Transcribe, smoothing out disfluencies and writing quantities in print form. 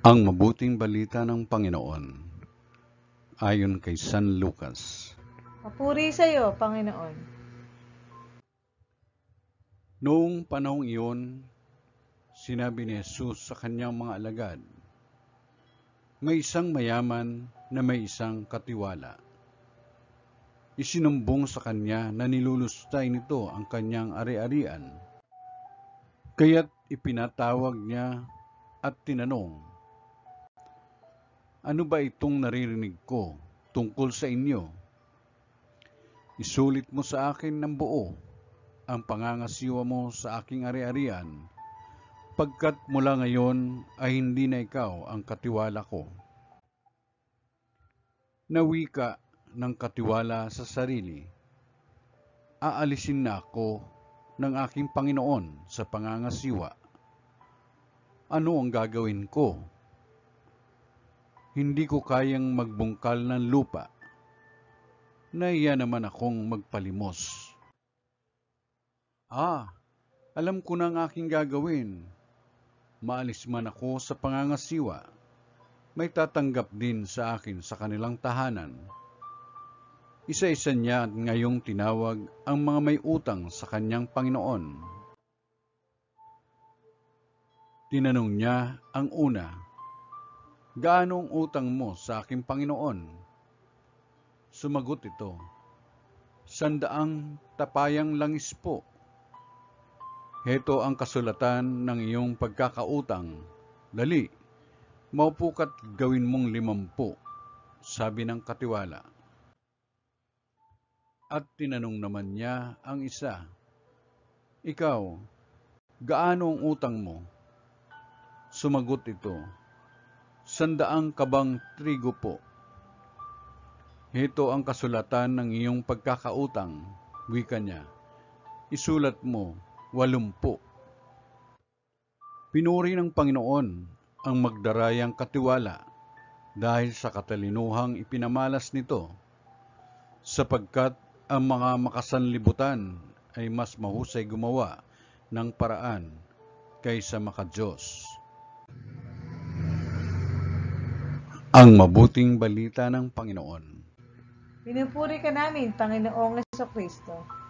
Ang mabuting balita ng Panginoon ayon kay San Lucas. Papuri sa iyo, Panginoon. Noong panahong iyon, sinabi ni Jesus sa kanyang mga alagad, may isang mayaman na may isang katiwala. Isinumbong sa kanya na nilulustay nito ang kanyang ari-arian. Kaya't ipinatawag niya at tinanong, ano ba itong naririnig ko tungkol sa inyo? Isulit mo sa akin ng buo ang pangangasiwa mo sa aking ari-arian, pagkat mula ngayon ay hindi na ikaw ang katiwala ko. Nawika ng katiwala sa sarili, aalisin na ako ng aking Panginoon sa pangangasiwa. Ano ang gagawin ko? Hindi ko kayang magbungkal ng lupa. Nahiya naman akong magpalimos. Alam ko na ang aking gagawin. Maalis man ako sa pangangasiwa, may tatanggap din sa akin sa kanilang tahanan. Isa-isa niya ngayong tinawag ang mga may utang sa kanyang Panginoon. Tinanong niya ang una, gaano ang utang mo sa aking Panginoon? Sumagot ito, 100 tapayang langis po. Heto ang kasulatan ng iyong pagkakautang. Dali, maupo ka't gawin mong 50, sabi ng katiwala. At tinanong naman niya ang isa, ikaw, gaano ang utang mo? Sumagot ito, 100 kabang trigo po. Heto ang kasulatan ng iyong pagkakautang, wika niya. Isulat mo 80. Pinuri ng Panginoon ang magdarayang katiwala dahil sa katalinuhang ipinamalas nito, sapagkat ang mga makasanlibutan ay mas mahusay gumawa ng paraan kaysa makadiyos. Ang mabuting balita ng Panginoon. Pinupuri ka namin, Panginoong Jesucristo.